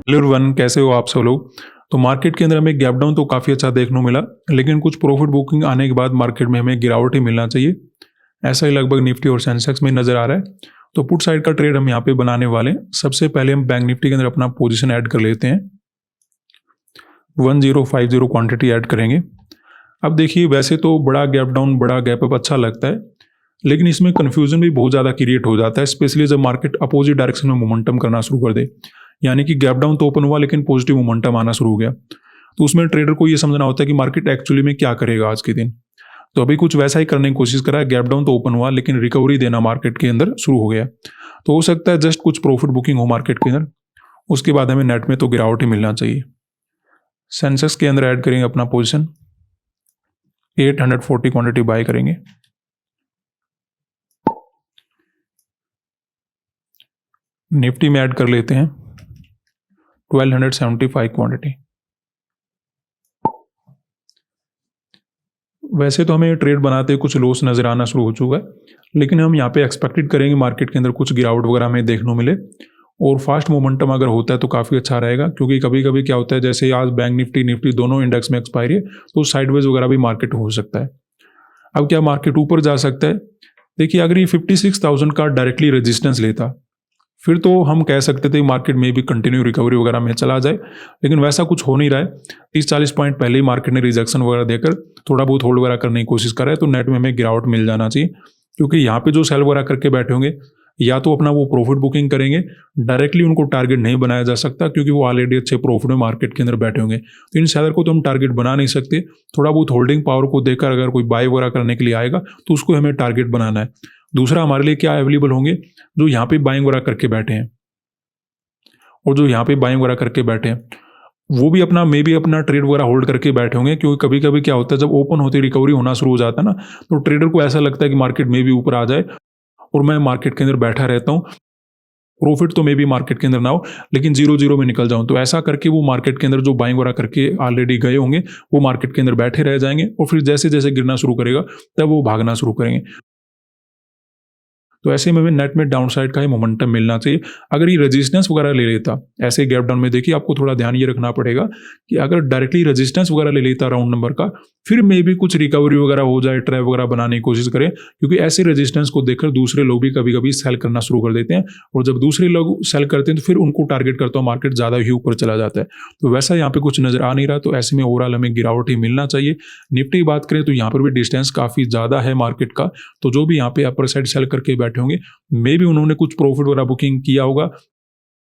Hello everyone, कैसे हो आप सब लोग। तो मार्केट के अंदर हमें गैप डाउन तो काफ़ी अच्छा देखने को मिला, लेकिन कुछ प्रॉफिट बुकिंग आने के बाद मार्केट में हमें गिरावट ही मिलना चाहिए। ऐसा ही लगभग निफ्टी और सेंसेक्स में नज़र आ रहा है। तो पुट साइड का ट्रेड हम यहाँ पे बनाने वाले हैं। सबसे पहले हम बैंक निफ्टी के अंदर अपना पोजीशन ऐड कर लेते हैं। 1050 क्वांटिटी ऐड करेंगे। अब देखिए, वैसे तो बड़ा गैप डाउन, बड़ा गैप अप अच्छा लगता है, लेकिन इसमें कन्फ्यूजन भी बहुत ज़्यादा क्रिएट हो जाता है, स्पेशली जब मार्केट अपोजिट डायरेक्शन में मोमेंटम करना शुरू कर दे। यानी कि गैप डाउन तो ओपन हुआ, लेकिन पॉजिटिव मोमेंटम आना शुरू हो गया। तो उसमें ट्रेडर को ये समझना होता है कि मार्केट एक्चुअली में क्या करेगा आज के दिन। तो अभी कुछ वैसा ही करने की कोशिश करा है। गैप डाउन तो ओपन हुआ, लेकिन रिकवरी देना मार्केट के अंदर शुरू हो गया। तो हो सकता है जस्ट कुछ प्रॉफिट बुकिंग हो मार्केट के अंदर, उसके बाद हमें नेट में तो गिरावट ही मिलना चाहिए। सेंसेक्स के अंदर ऐड करेंगे अपना पोजिशन, 840 क्वांटिटी बाय करेंगे। निफ्टी में ऐड कर लेते हैं 1275 क्वांटिटी। वैसे तो हमें ट्रेड बनाते कुछ लॉस नजर आना शुरू हो चुका है, लेकिन हम यहाँ पे एक्सपेक्टेड करेंगे मार्केट के अंदर कुछ गिरावट वगैरह हमें देखने को मिले, और फास्ट मोमेंटम अगर होता है तो काफ़ी अच्छा रहेगा। क्योंकि कभी कभी क्या होता है, जैसे आज बैंक निफ्टी दोनों इंडेक्स में एक्सपायरी है, तो साइडवेज वगैरह भी मार्केट हो सकता है। अब क्या मार्केट ऊपर जा सकता है? देखिए, अगर ये 56,000 का डायरेक्टली रेजिस्टेंस लेता, फिर तो हम कह सकते थे मार्केट में भी कंटिन्यू रिकवरी वगैरह में चला जाए, लेकिन वैसा कुछ हो नहीं रहा है। 30-40 पॉइंट पहले ही मार्केट ने रिजेक्शन वगैरह देकर थोड़ा बहुत होल्ड वगैरह करने की कोशिश कर रहा है, तो नेट में हमें गिरावट मिल जाना चाहिए। क्योंकि यहाँ पे जो सेल वगैरह करके बैठे होंगे, या तो अपना वो प्रॉफिट बुकिंग करेंगे, डायरेक्टली उनको टारगेट नहीं बनाया जा सकता, क्योंकि वो ऑलरेडी अच्छे प्रॉफिट में मार्केट के अंदर बैठे होंगे। तो इन सेलर को तो हम टारगेट बना नहीं सकते। थोड़ा बहुत होल्डिंग पावर को देखकर अगर कोई बाय वगैरह करने के लिए आएगा, तो उसको हमें टारगेट बनाना है। दूसरा, हमारे लिए क्या अवेलेबल होंगे, जो यहाँ पे बाइंग वगैरह करके बैठे हैं, और जो यहाँ पे बाइंग वगैरह करके बैठे हैं, वो भी अपना अपना ट्रेड वगैरह होल्ड करके बैठे होंगे। क्योंकि कभी कभी क्या होता है, जब ओपन होती रिकवरी होना शुरू हो जाता है ना, तो ट्रेडर को ऐसा लगता है कि मार्केट में भी ऊपर आ जाए और मैं मार्केट के अंदर बैठा रहता हूँ, प्रॉफिट तो भी मार्केट के अंदर ना हो, लेकिन 0-0 में निकल जाऊं। तो ऐसा करके वो मार्केट के अंदर जो बाइंग वगैरह करके ऑलरेडी गए होंगे, वो मार्केट के अंदर बैठे रह जाएंगे, और फिर जैसे जैसे गिरना शुरू करेगा तब वो भागना शुरू करेंगे। तो ऐसे में हमें नेट में डाउन साइड का ही मोमेंटम मिलना चाहिए। अगर ये रेजिस्टेंस वगैरह ले लेता, ऐसे गैप डाउन में देखिए, आपको थोड़ा ध्यान ये रखना पड़ेगा कि अगर डायरेक्टली रेजिस्टेंस वगैरह ले लेता राउंड नंबर का, फिर मे भी कुछ रिकवरी वगैरह हो जाए, ट्रैप वगैरह बनाने की कोशिश करें। क्योंकि ऐसे रेजिस्टेंस को देखकर दूसरे लोग भी कभी कभी सेल करना शुरू कर देते हैं, और जब दूसरे लोग सेल करते हैं तो फिर उनको टारगेट करता हूँ, मार्केट ज़्यादा ही ऊपर चला जाता है। तो वैसा यहाँ पे कुछ नजर आ नहीं रहा, तो ऐसे में ओवरऑल हमें गिरावट ही मिलना चाहिए। निफ्टी की बात करें तो यहाँ पर भी डिस्टेंस काफ़ी ज़्यादा है मार्केट का, तो जो भी यहाँ पे अपर साइड सेल करके बैठे होंगे, मे भी उन्होंने कुछ प्रॉफिट वगैरह बुकिंग किया होगा,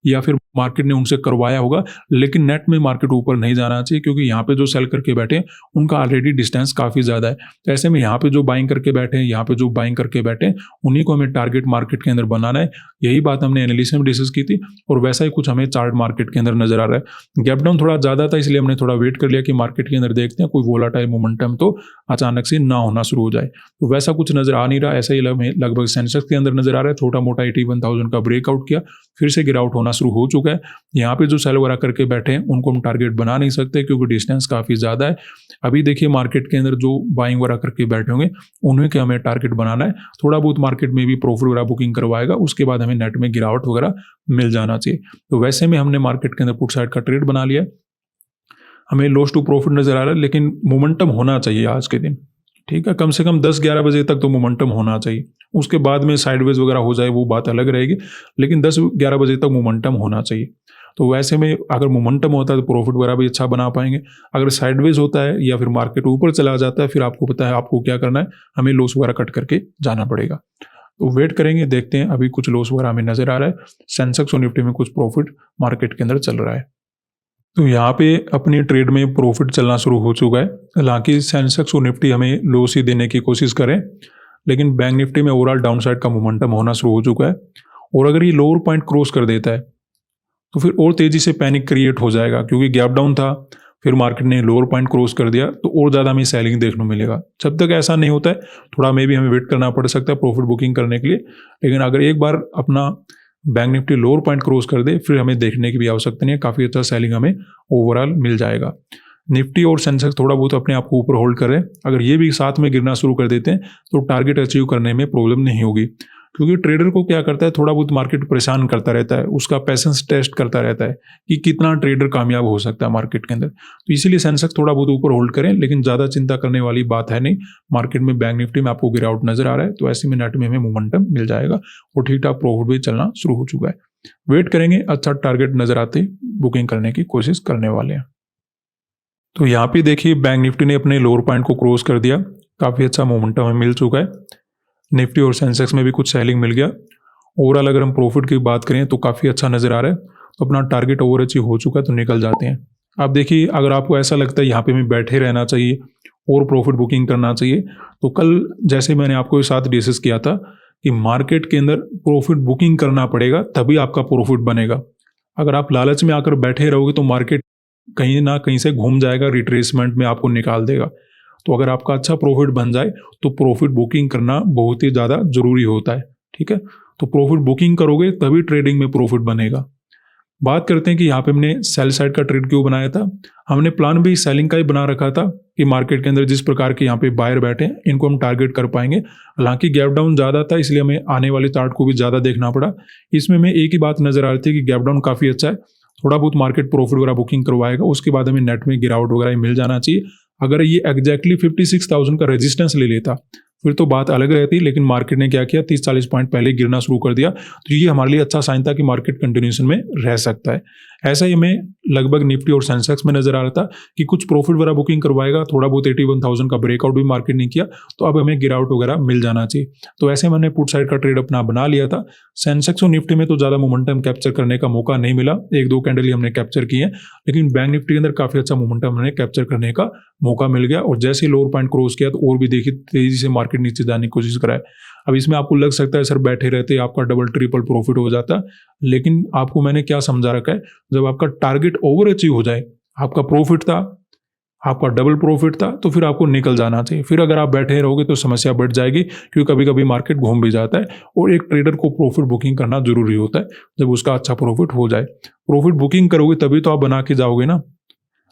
या फिर मार्केट ने उनसे करवाया होगा, लेकिन नेट में मार्केट ऊपर नहीं जाना चाहिए। क्योंकि यहाँ पे जो सेल करके बैठे हैं, उनका ऑलरेडी डिस्टेंस काफ़ी ज़्यादा है। तो ऐसे में यहाँ पे जो बाइंग करके बैठे हैं, यहाँ पे जो बाइंग करके बैठे हैं, उन्हीं को हमें टारगेट मार्केट के अंदर बनाना है। यही बात हमने एनालिसिस में डिस्कस की थी, और वैसा ही कुछ हमें चार्ट मार्केट के अंदर नजर आ रहा है। गैप डाउन थोड़ा ज़्यादा था, इसलिए हमने थोड़ा वेट कर लिया कि मार्केट के अंदर देखते हैं कोई वोलाटाइल मोमेंटम तो अचानक से ना होना शुरू हो जाए। तो वैसा कुछ नजर आ नहीं रहा। ऐसा ही लगभग सेंसेक्स के अंदर नजर आ रहा है, छोटा मोटा 81,000 का ब्रेकआउट किया, फिर से गिरावट होना शुरू हो चुका है। यहाँ पे जो सेल वगैरह करके बैठे हैं, उनको हम टारगेट बना नहीं सकते, क्योंकि डिस्टेंस काफ़ी ज़्यादा है। अभी देखिए, मार्केट के अंदर जो बाइंग वगैरह करके बैठे होंगे, उन्हें के हमें टारगेट बनाना है। थोड़ा बहुत मार्केट में भी प्रॉफिट वगैरह बुकिंग करवाएगा, उसके बाद हमें नेट में गिरावट वगैरह मिल जाना चाहिए। तो वैसे में हमने मार्केट के अंदर पुट साइड का ट्रेड बना लिया है। हमें लॉस टू प्रॉफिट नजर आ रहा है, लेकिन मोमेंटम होना चाहिए आज के दिन। ठीक है, कम से कम 10-11 बजे तक तो मोमेंटम होना चाहिए। उसके बाद में साइडवेज वगैरह हो जाए वो बात अलग रहेगी, लेकिन 10-11 बजे तक मोमेंटम होना चाहिए। तो वैसे में अगर मोमेंटम होता है तो प्रॉफिट वगैरह भी अच्छा बना पाएंगे। अगर साइडवेज होता है या फिर मार्केट ऊपर चला जाता है, फिर आपको पता है आपको क्या करना है, हमें लॉस वगैरह कट करके जाना पड़ेगा। तो वेट करेंगे, देखते हैं। अभी कुछ लॉस वगैरह हमें नजर आ रहा है। सेंसेक्स और निफ्टी में कुछ प्रॉफिट मार्केट के अंदर चल रहा है। तो यहाँ पे अपनी ट्रेड में प्रॉफिट चलना शुरू हो चुका है। हालांकि सेंसेक्स और निफ्टी हमें लॉस ही देने की कोशिश करें, लेकिन बैंक निफ्टी में ओवरऑल डाउन साइड का मोमेंटम होना शुरू हो चुका है। और अगर ये लोअर पॉइंट क्रॉस कर देता है, तो फिर और तेजी से पैनिक क्रिएट हो जाएगा। क्योंकि गैप डाउन था, फिर मार्केट ने लोअर पॉइंट क्रॉस कर दिया, तो और ज़्यादा हमें सेलिंग देखने को मिलेगा। जब तक ऐसा नहीं होता है, थोड़ा मे भी हमें वेट करना पड़ सकता है प्रॉफिट बुकिंग करने के लिए। लेकिन अगर एक बार अपना bank Nifty lower point cross कर दे, फिर हमें देखने की भी आवश्यकता नहीं है, काफ़ी अच्छा सेलिंग हमें ओवरऑल मिल जाएगा। निफ्टी और सेंसेक्स थोड़ा बहुत अपने आप को ऊपर होल्ड करें, अगर ये भी साथ में गिरना शुरू कर देते हैं, तो टारगेट अचीव करने में प्रॉब्लम नहीं होगी। क्योंकि ट्रेडर को क्या करता है, थोड़ा बहुत मार्केट परेशान करता रहता है, उसका पेशेंस टेस्ट करता रहता है कि कितना ट्रेडर कामयाब हो सकता है मार्केट के अंदर। तो इसीलिए सेंसेक्स थोड़ा बहुत ऊपर होल्ड करें, लेकिन ज़्यादा चिंता करने वाली बात है नहीं। मार्केट में बैंक निफ्टी में आपको गिरावट नजर आ रहा है, तो ऐसे में नेट में हमें मोमेंटम मिल जाएगा और ठीक ठाक प्रॉफिट भी चलना शुरू हो चुका है। वेट करेंगे, अच्छा टारगेट नजर आते बुकिंग करने की कोशिश करने वाले हैं। तो यहाँ पे देखिए बैंक निफ्टी ने अपने लोअर पॉइंट को क्रॉस कर दिया, काफ़ी अच्छा मोमेंटम हमें मिल चुका है। निफ्टी और सेंसेक्स में भी कुछ सेलिंग मिल गया। ओवरऑल अगर हम प्रॉफिट की बात करें तो काफ़ी अच्छा नज़र आ रहा है, तो अपना टारगेट ओवर अचीव हो चुका है, तो निकल जाते हैं। अब देखिए, अगर आपको ऐसा लगता है यहाँ पे हमें बैठे रहना चाहिए और प्रॉफिट बुकिंग करना चाहिए, तो कल जैसे मैंने आपको साथ डिस्कस किया था कि मार्केट के अंदर प्रॉफिट बुकिंग करना पड़ेगा, तभी आपका प्रॉफिट बनेगा। अगर आप लालच में आकर बैठे रहोगे तो मार्केट कहीं ना कहीं से घूम जाएगा, रिट्रेसमेंट में आपको निकाल देगा। तो अगर आपका अच्छा प्रॉफिट बन जाए तो प्रॉफिट बुकिंग करना बहुत ही ज़्यादा जरूरी होता है, ठीक है। तो प्रॉफिट बुकिंग करोगे तभी ट्रेडिंग में प्रॉफिट बनेगा। बात करते हैं कि यहाँ पे हमने सेल साइड का ट्रेड क्यों बनाया था। हमने प्लान भी सेलिंग का ही बना रखा था कि मार्केट के अंदर जिस प्रकार के यहाँ पे बायर बैठे हैं इनको हम टारगेट कर पाएंगे। हालांकि गैप डाउन ज़्यादा था, इसलिए हमें आने वाले चार्ट को भी ज़्यादा देखना पड़ा। इसमें हमें एक ही बात नजर आ रही थी कि गैप डाउन काफ़ी अच्छा है, थोड़ा बहुत मार्केट प्रॉफिट वगैरह बुकिंग करवाएगा, उसके बाद हमें नेट में गिरावट वगैरह मिल जाना चाहिए। अगर ये एग्जैक्टली 56,000 का रेजिस्टेंस ले लेता फिर तो बात अलग रहती, लेकिन मार्केट ने क्या किया, 30-40 पॉइंट पहले गिरना शुरू कर दिया। तो ये हमारे लिए अच्छा साइन था कि मार्केट कंटिन्यूएशन में रह सकता है। ऐसा ही हमें लगभग निफ्टी और सेंसेक्स में नजर आ रहा था कि कुछ प्रॉफिट वगैरह बुकिंग करवाएगा, थोड़ा बहुत 81,000 का ब्रेकआउट भी मार्केट ने किया, तो अब हमें गिरावट वगैरह मिल जाना चाहिए। तो ऐसे मैंने पुट साइड का ट्रेड अपना बना लिया था। सेंसेक्स और निफ्टी में तो ज़्यादा मोमेंटम कैप्चर करने का मौका नहीं मिला, 1-2 कैंडल ही हमने कैप्चर किए हैं, लेकिन बैंक निफ्टी के अंदर काफ़ी अच्छा मोमेंटम हमें कैप्चर करने का मौका मिल गया। और जैसे लोअर पॉइंट क्रॉस किया तो और भी देखिए तेजी से मार्केट नीचे जाने की कोशिश कराए। अब इसमें आपको लग सकता है सर बैठे रहते आपका डबल ट्रिपल प्रॉफिट हो जाता, लेकिन आपको मैंने क्या समझा रखा है, जब आपका टारगेट ओवर अचीव हो जाए, आपका प्रॉफिट था, आपका डबल प्रॉफिट था, तो फिर आपको निकल जाना चाहिए। फिर अगर आप बैठे रहोगे तो समस्या बढ़ जाएगी, क्योंकि कभी कभी मार्केट घूम भी जाता है और एक ट्रेडर को प्रॉफिट बुकिंग करना जरूरी होता है जब उसका अच्छा प्रॉफिट हो जाए। प्रॉफिट बुकिंग करोगे तभी तो आप बना के जाओगे ना,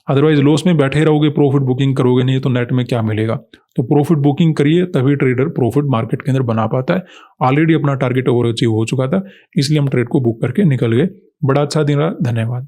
अदरवाइज लॉस में बैठे रहोगे, प्रॉफिट बुकिंग करोगे नहीं तो नेट में क्या मिलेगा। तो प्रॉफिट बुकिंग करिए, तभी ट्रेडर प्रॉफिट मार्केट के अंदर बना पाता है। ऑलरेडी अपना टारगेट ओवर अचीव हो चुका था, इसलिए हम ट्रेड को बुक करके निकल गए। बड़ा अच्छा दिन रहा, धन्यवाद।